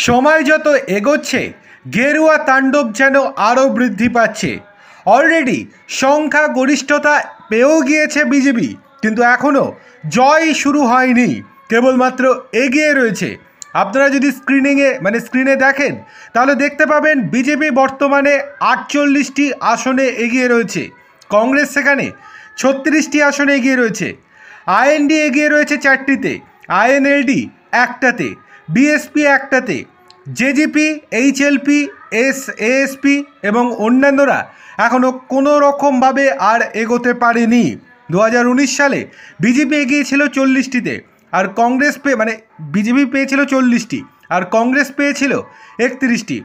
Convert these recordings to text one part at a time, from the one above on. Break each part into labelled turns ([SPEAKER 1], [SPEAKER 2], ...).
[SPEAKER 1] সময় যত এগোচ্ছে গেরুয়া তাণ্ডব যেন আরও বৃদ্ধি পাচ্ছে। অলরেডি সংখ্যা গরিষ্ঠতা পেয়েও গিয়েছে বিজেপি, কিন্তু এখনও জয় শুরু হয়নি, কেবলমাত্র এগিয়ে রয়েছে। আপনারা যদি স্ক্রিনে দেখেন তাহলে দেখতে পাবেন বিজেপি বর্তমানে 48টি আসনে এগিয়ে রয়েছে, কংগ্রেস সেখানে 36টি আসনে এগিয়ে রয়েছে, আইএনডি এগিয়ে রয়েছে 4টিতে, আইএনএলডি একটাতে, বিএসপি একটাতে, জেজেপি, এইচএলপি, এএসপি এবং অন্যান্যরা এখনও কোনো রকমভাবে আর এগোতে পারেনি। 2019 সালে বিজেপি এগিয়েছিল 40টিতে, আর কংগ্রেস বিজেপি পেয়েছিল 40টি আর কংগ্রেস পেয়েছিল 31টি,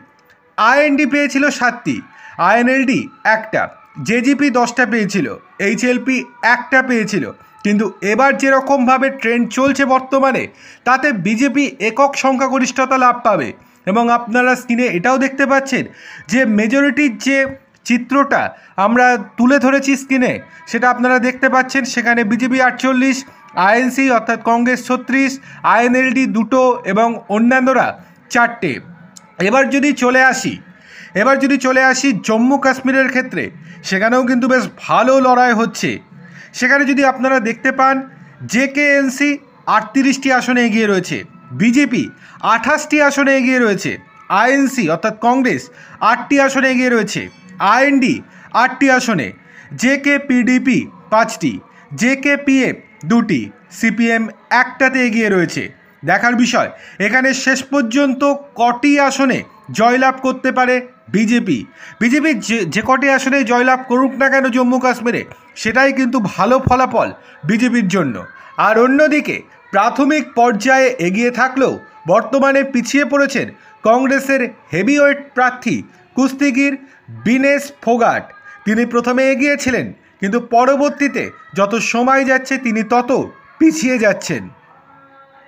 [SPEAKER 1] আইএনডি পেয়েছিল 7টি, আইএনএলডি একটা, জেজেপি 10টা পেয়েছিল, এইচএলপি একটা পেয়েছিল। কিন্তু এবার যেরকমভাবে ট্রেন্ড চলছে বর্তমানে, তাতে বিজেপি একক সংখ্যাগরিষ্ঠতা লাভ পাবে। এবং আপনারা স্ক্রিনে এটাও দেখতে পাচ্ছেন যে মেজরিটির যে চিত্রটা আমরা তুলে ধরেছি স্ক্রিনে, সেটা আপনারা দেখতে পাচ্ছেন। সেখানে বিজেপি 48, আইএনসি অর্থাৎ কংগ্রেস 36, আইএনএলডি 2টো এবং অন্যান্যরা 4টে। এবার যদি চলে আসি জম্মু কাশ্মীরের ক্ষেত্রে, সেখানেও কিন্তু বেশ ভালো লড়াই হচ্ছে। সেখানে যদি আপনারা দেখতে পান, জেকেএনসি 38টি আসনে এগিয়ে রয়েছে, বিজেপি 28টি আসনে এগিয়ে রয়েছে, আইএনসি অর্থাৎ কংগ্রেস 8টি আসনে এগিয়ে রয়েছে, আইএনডি 8টি আসনে, জেকেপিডিপি 5টি, জেকেপিএফ 2টি, সিপিএম একটাতে এগিয়ে রয়েছে। দেখার বিষয় এখানে শেষ পর্যন্ত কটি আসনে জয়লাভ করতে পারে বিজেপি। যে কটি আসনে জয়লাভ করুক না কেন জম্মু কাশ্মীরে, সেটাই কিন্তু ভালো ফলাফল বিজেপির জন্য। আর অন্যদিকে প্রাথমিক পর্যায়ে এগিয়ে থাকলেও বর্তমানে পিছিয়ে পড়েছেন কংগ্রেসের হেভিওয়েট প্রার্থী কুস্তিগির বিনেশ ফোগাট। তিনি প্রথমে এগিয়েছিলেন, কিন্তু পরবর্তীতে যত সময় যাচ্ছে তিনি তত পিছিয়ে যাচ্ছেন।